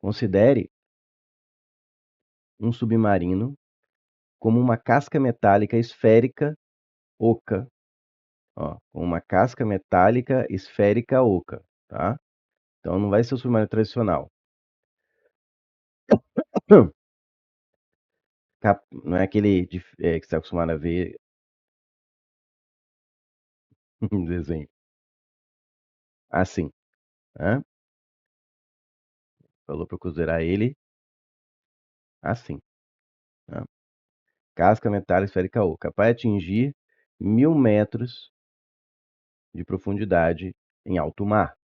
Considere um submarino como uma casca metálica esférica oca, ó, com uma casca metálica esférica oca, tá? Então não vai ser o submarino tradicional. Não é aquele que você está acostumado a ver em desenho. Assim, né? Falou para considerar ele assim, né? Casca metálica esférica oca, capaz de atingir 1.000 metros de profundidade em alto mar.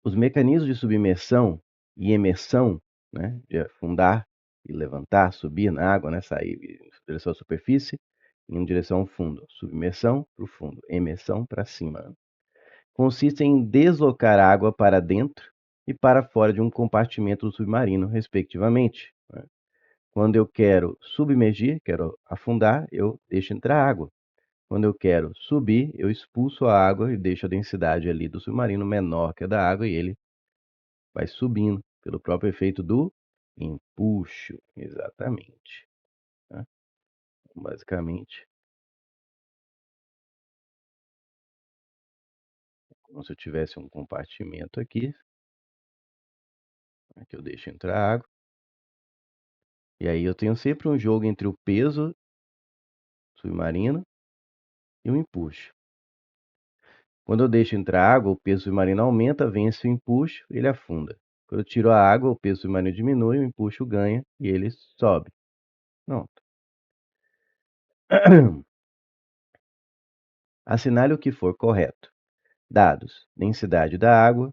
Os mecanismos de submersão e imersão, né, de afundar e levantar, subir na água, né, sair em direção à superfície, em direção ao fundo. Submersão para o fundo, imersão para cima. Consistem em deslocar água para dentro e para fora de um compartimento do submarino, respectivamente, né? Quando eu quero submergir, quero afundar, eu deixo entrar água. Quando eu quero subir, eu expulso a água e deixo a densidade ali do submarino menor que a da água e ele vai subindo pelo próprio efeito do empuxo. Exatamente, né? Basicamente, como se eu tivesse um compartimento aqui, né, que eu deixo entrar água. E aí eu tenho sempre um jogo entre o peso submarino e o empuxo. Quando eu deixo entrar água, o peso submarino aumenta, vence o empuxo, ele afunda. Quando eu tiro a água, o peso submarino diminui, o empuxo ganha e ele sobe. Pronto. Assinale o que for correto. Dados: densidade da água,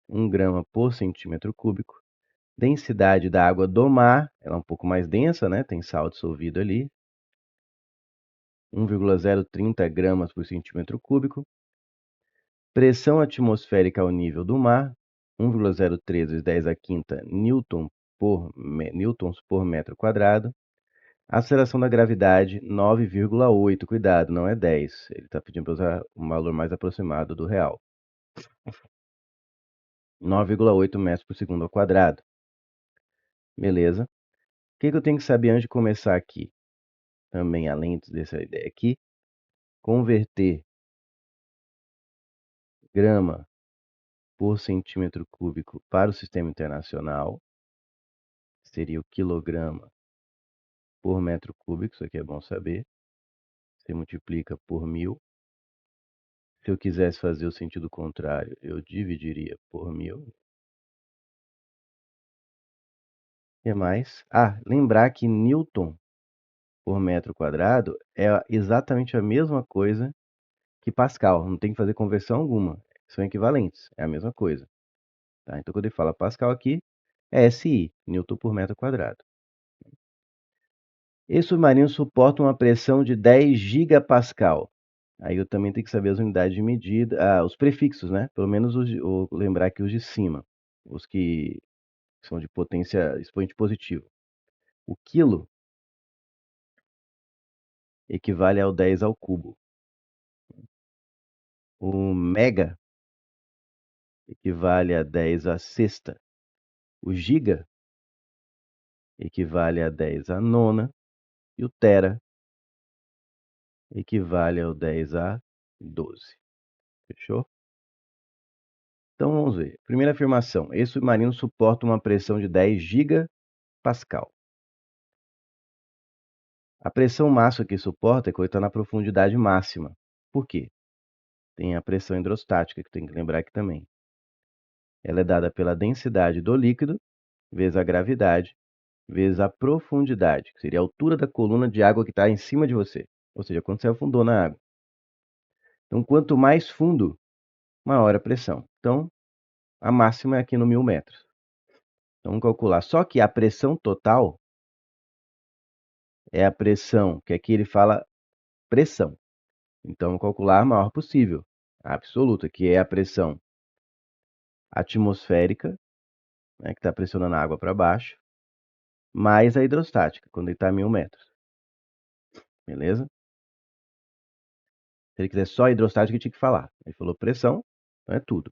1 grama por centímetro cúbico. Densidade da água do mar, ela é um pouco mais densa, né? Tem sal dissolvido ali. 1,030 gramas por centímetro cúbico. Pressão atmosférica ao nível do mar, 1,03 vezes 10 a quinta newtons por metro quadrado. Aceleração da gravidade, 9,8. Cuidado, não é 10. Ele está pedindo para usar um valor mais aproximado do real. 9,8 metros por segundo ao quadrado. Beleza. O que eu tenho que saber antes de começar aqui? Também, além dessa ideia aqui, converter grama por centímetro cúbico para o sistema internacional. Seria o quilograma por metro cúbico, isso aqui é bom saber. Você multiplica por 1.000. Se eu quisesse fazer o sentido contrário, eu dividiria por 1.000. O que mais? Lembrar que Newton por metro quadrado é exatamente a mesma coisa que Pascal. Não tem que fazer conversão alguma. São equivalentes, é a mesma coisa. Tá? Então, quando ele fala Pascal aqui, é SI, Newton por metro quadrado. Esse submarino suporta uma pressão de 10 gigapascal. Aí eu também tenho que saber as unidades de medida, os prefixos, né? Pelo menos lembrar aqui os de cima, os que são de potência expoente positivo. O quilo equivale ao 10 ao cubo. O mega equivale a 10 à sexta. O giga equivale a 10 à nona. E o tera equivale ao 10 a 12. Fechou? Então vamos ver. Primeira afirmação. Esse submarino suporta uma pressão de 10 gigapascal. A pressão máxima que suporta é quando está na profundidade máxima. Por quê? Tem a pressão hidrostática, que tem que lembrar aqui também. Ela é dada pela densidade do líquido, vezes a gravidade, vezes a profundidade, que seria a altura da coluna de água que está em cima de você. Ou seja, quando você afundou na água. Então, quanto mais fundo, maior a pressão. Então, a máxima é aqui no 1.000 metros. Então, vamos calcular. Só que a pressão total é a pressão, que aqui ele fala pressão. Então, vamos calcular a maior possível, a absoluta, que é a pressão atmosférica, né, que está pressionando a água para baixo, mais a hidrostática, quando ele está a 1.000 metros. Beleza? Se ele quiser só a hidrostática, ele tinha que falar. Ele falou pressão, então é tudo.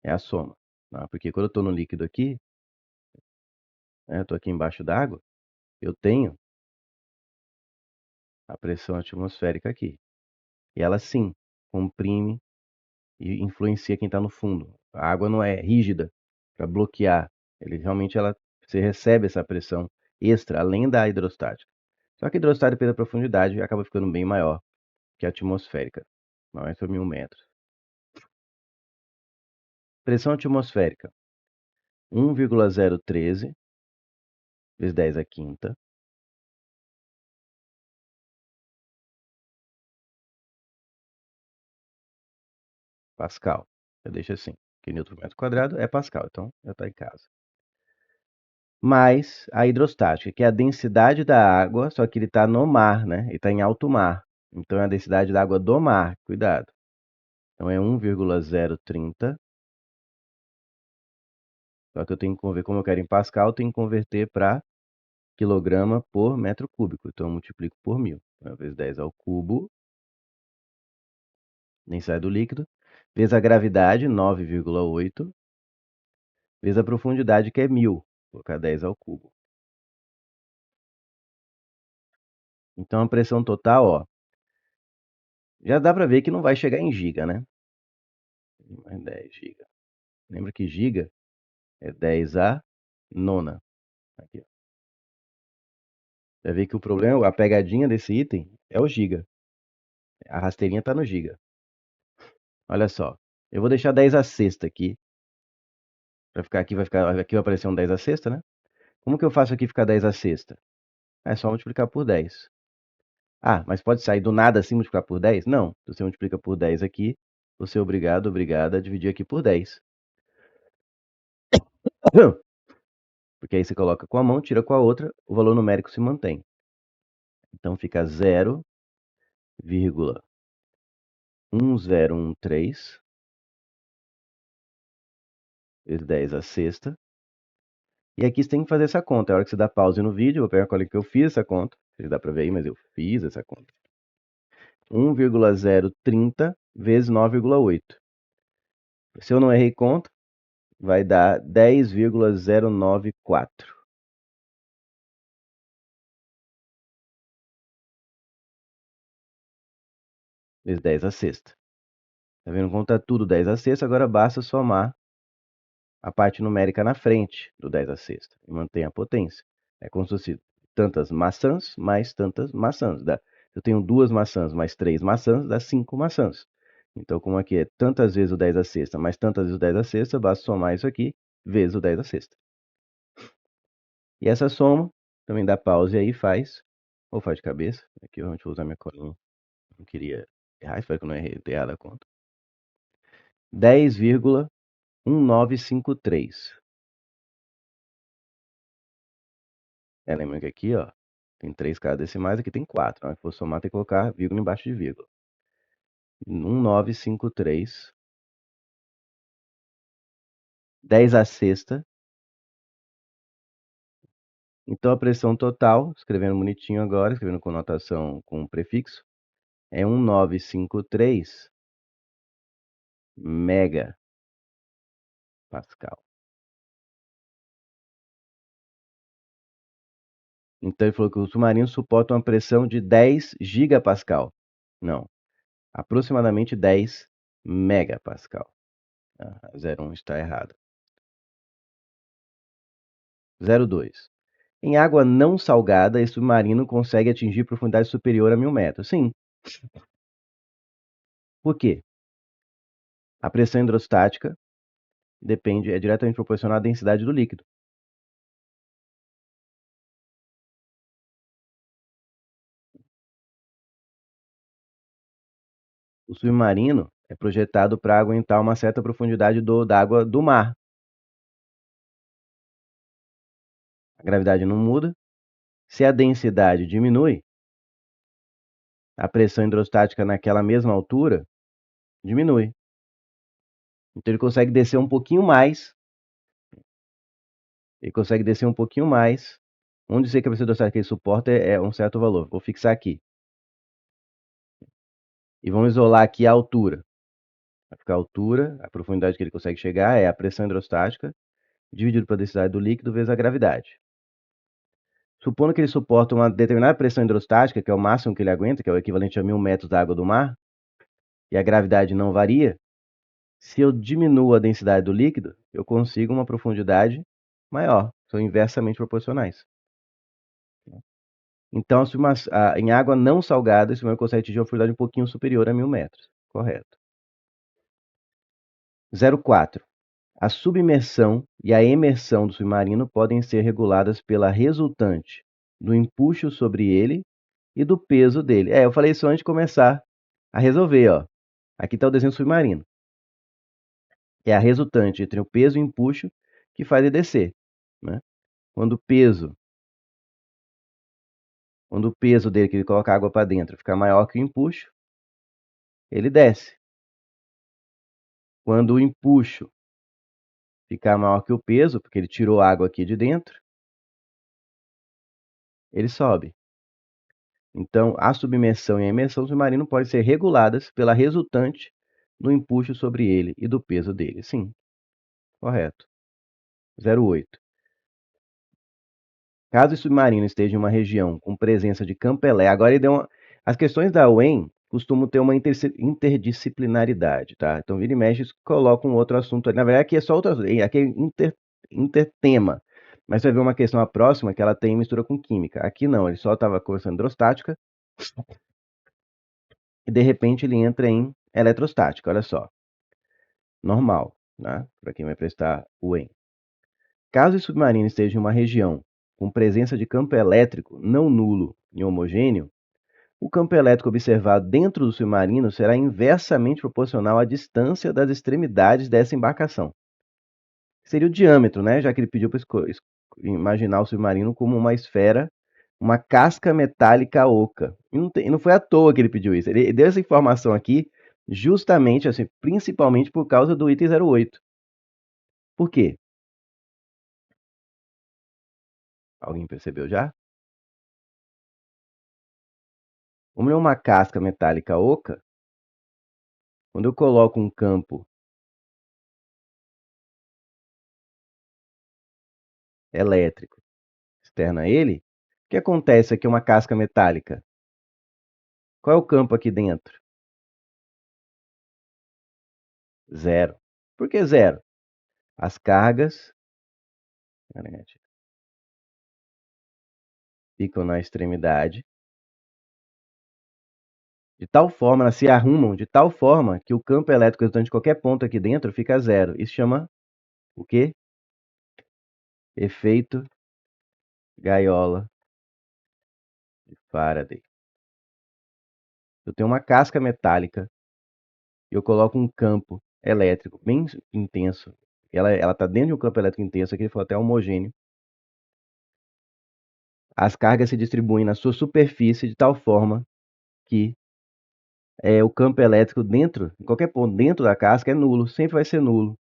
É a soma. Porque quando eu estou no líquido aqui, né, estou aqui embaixo d'água, eu tenho a pressão atmosférica aqui. E ela sim comprime e influencia quem está no fundo. A água não é rígida para bloquear. Ele realmente você recebe essa pressão extra, além da hidrostática. Só que a hidrostática, pela profundidade, acaba ficando bem maior que a atmosférica, mais por 1000 metros. Pressão atmosférica, 1,013 vezes 10 a quinta Pascal. Eu deixo assim, que Newton por metro quadrado é Pascal, então já está em casa. Mais a hidrostática, que é a densidade da água, só que ele está no mar, né? Ele está em alto mar. Então é a densidade da água do mar, cuidado. Então é 1,030. Só que eu tenho que converter, como eu quero em Pascal, eu tenho que converter para quilograma por metro cúbico. Então eu multiplico por 1000. Então, vezes 10 ao cubo, densidade do líquido, vezes a gravidade, 9,8, vezes a profundidade, que é 1000. Vou colocar 10 ao cubo. Então a pressão total, ó, já dá para ver que não vai chegar em giga, né? Mais 10 giga. Lembra que giga é 10 a nona. Aqui, ó. Vai ver que o problema, a pegadinha desse item é o giga. A rasteirinha está no giga. Olha só. Eu vou deixar 10 a sexta aqui. Para ficar aqui, aqui vai aparecer um 10 a sexta, né? Como que eu faço aqui ficar 10 a sexta? É só multiplicar por 10. Ah, mas pode sair do nada assim multiplicar por 10? Não. Se você multiplica por 10 aqui, você é obrigado, obrigada a dividir aqui por 10. Porque aí você coloca com a mão, tira com a outra, o valor numérico se mantém. Então fica 0,1013 vezes 10 a sexta. E aqui você tem que fazer essa conta. A hora que você dá pause no vídeo, eu vou pegar a cola que eu fiz essa conta. Não sei se dá para ver aí, mas eu fiz essa conta. 1,030 vezes 9,8. Se eu não errei conta, vai dar 10,094 vezes 10 a sexta. Tá vendo como tá tudo 10 a sexta? Agora basta somar a parte numérica na frente do 10 a sexta e mantém a potência. É como se fosse tantas maçãs mais tantas maçãs. Eu tenho 2 maçãs mais 3 maçãs, dá 5 maçãs. Então, como aqui é tantas vezes o 10 a sexta mais tantas vezes o 10 a sexta, basta somar isso aqui vezes o 10 a sexta. E essa soma também dá pause aí, faz, ou faz de cabeça. Aqui eu vou usar minha colinha. Não queria errar, espero que eu não errei errado a conta. 10,1953. Lembrando que aqui, ó, tem 3 casas decimais, aqui tem 4. Na hora que for somar, tem que colocar vírgula embaixo de vírgula. 1953. 10 a sexta. Então a pressão total, escrevendo bonitinho agora, escrevendo com notação com prefixo, é 1953 megapascal. Então ele falou que o submarino suporta uma pressão de 10 gigapascal. Não, aproximadamente 10 megapascal. A 01 está errado. 02. Em água não salgada, esse submarino consegue atingir profundidade superior a 1000 metros. Sim. Por quê? A pressão hidrostática é diretamente proporcional à densidade do líquido. O submarino é projetado para aguentar uma certa profundidade da água do mar. A gravidade não muda. Se a densidade diminui, a pressão hidrostática naquela mesma altura diminui. Então ele consegue descer um pouquinho mais. Ele consegue descer um pouquinho mais. Vamos dizer que a pressão hidrostática que ele suporta é um certo valor. Vou fixar aqui. E vamos isolar aqui a altura. Vai ficar a altura, a profundidade que ele consegue chegar é a pressão hidrostática dividido pela densidade do líquido vezes a gravidade. Supondo que ele suporta uma determinada pressão hidrostática, que é o máximo que ele aguenta, que é o equivalente a 1000 metros da água do mar, e a gravidade não varia, se eu diminuo a densidade do líquido, eu consigo uma profundidade maior. São inversamente proporcionais. Então, em água não salgada, esse submarino consegue atingir uma profundidade um pouquinho superior a 1000 metros. Correto. 04. A submersão e a emersão do submarino podem ser reguladas pela resultante do empuxo sobre ele e do peso dele. Eu falei isso antes de começar a resolver, ó. Aqui está o desenho submarino. É a resultante entre o peso e o empuxo que faz ele descer, né? Quando o peso dele, que ele coloca água para dentro, ficar maior que o empuxo, ele desce. Quando o empuxo ficar maior que o peso, porque ele tirou água aqui de dentro, ele sobe. Então, a submersão e a imersão do submarino podem ser reguladas pela resultante do empuxo sobre ele e do peso dele. Sim, correto. 08. Caso o submarino esteja em uma região com presença de campo elétrico, agora ele deu uma... As questões da UEM costumam ter uma interdisciplinaridade, tá? Então, vira e mexe, coloca um outro assunto ali. Na verdade, aqui é só outro assunto, aqui é intertema. Mas você vai ver uma questão próxima que ela tem mistura com química. Aqui não, ele só estava conversando hidrostática e de repente ele entra em eletrostática, olha só. Normal, né? Para quem vai prestar UEM. Caso o submarino esteja em uma região com presença de campo elétrico não nulo e homogêneo, o campo elétrico observado dentro do submarino será inversamente proporcional à distância das extremidades dessa embarcação. Seria o diâmetro, né? Já que ele pediu para imaginar o submarino como uma esfera, uma casca metálica oca. E não foi à toa que ele pediu isso. Ele deu essa informação aqui justamente, assim, principalmente por causa do item 08. Por quê? Alguém percebeu já? Como é uma casca metálica oca, quando eu coloco um campo elétrico externo a ele, o que acontece aqui é uma casca metálica? Qual é o campo aqui dentro? Zero. Por que zero? As cargas ficam na extremidade, de tal forma, elas se arrumam de tal forma que o campo elétrico resultante de qualquer ponto aqui dentro fica zero. Isso chama o quê? Efeito gaiola de Faraday. Eu tenho uma casca metálica e eu coloco um campo elétrico bem intenso. Ela está dentro de um campo elétrico intenso, aqui ele falou até homogêneo. As cargas se distribuem na sua superfície de tal forma que o campo elétrico dentro, em qualquer ponto dentro da casca, é nulo, sempre vai ser nulo.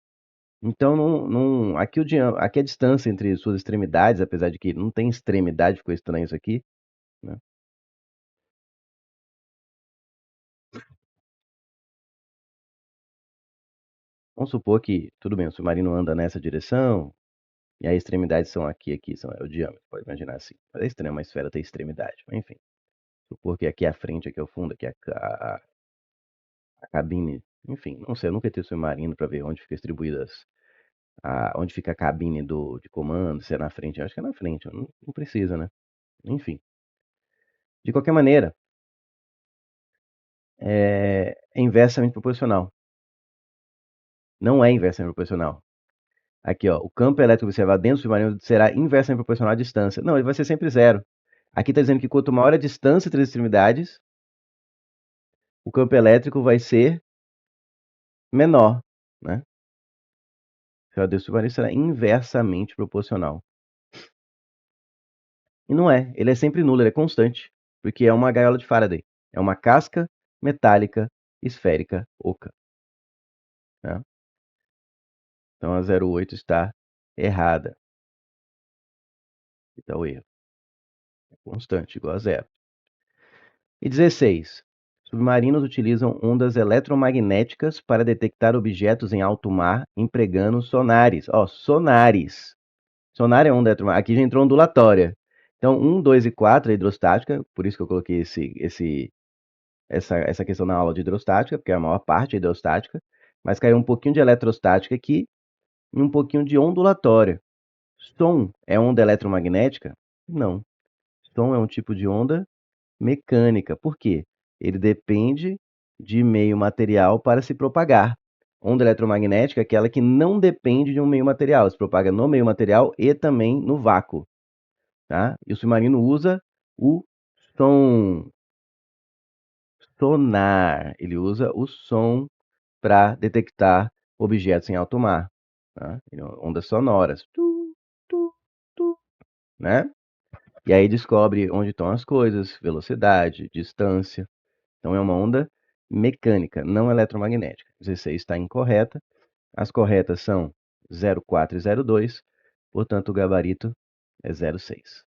Então, aqui a distância entre suas extremidades, apesar de que não tem extremidade, ficou estranho isso aqui, né? Vamos supor que, tudo bem, o submarino anda nessa direção, e as extremidades são aqui, é o diâmetro, pode imaginar assim. Mas é estranho uma esfera ter extremidade, mas enfim. Supor que aqui é a frente, aqui é o fundo, aqui é a cabine, enfim, não sei, eu nunca tive submarino para ver onde fica distribuídas, onde fica a cabine de comando, se é na frente, eu acho que é na frente, não precisa, né? Enfim. De qualquer maneira, é inversamente proporcional. Não é inversamente proporcional. Aqui, ó, o campo elétrico observado dentro do submarino será inversamente proporcional à distância. Não, ele vai ser sempre zero. Aqui está dizendo que quanto maior a distância entre as extremidades, o campo elétrico vai ser menor, né? O radar submarino será inversamente proporcional. E não é, ele é sempre nulo, ele é constante, porque é uma gaiola de Faraday. É uma casca metálica esférica oca, né? Então a 08 está errada. Então o erro é constante, igual a zero. E 16. Submarinos utilizam ondas eletromagnéticas para detectar objetos em alto mar, empregando sonares. Ó, sonares. Sonar é onda eletromagnética. Aqui já entrou ondulatória. Então, 1, 2 e 4 é hidrostática, por isso que eu coloquei essa questão na aula de hidrostática, porque a maior parte é hidrostática, mas caiu um pouquinho de eletrostática aqui e um pouquinho de ondulatória. Som é onda eletromagnética? Não. Som é um tipo de onda mecânica. Por quê? Ele depende de meio material para se propagar. Onda eletromagnética é aquela que não depende de um meio material, se propaga no meio material e também no vácuo, tá? E o submarino usa o som, sonar. Ele usa o som para detectar objetos em alto mar, tá? Ondas sonoras, tu, né? E aí descobre onde estão as coisas, velocidade, distância. Então é uma onda mecânica, não eletromagnética. 16 está incorreta. As corretas são 04 e 02, portanto o gabarito é 06.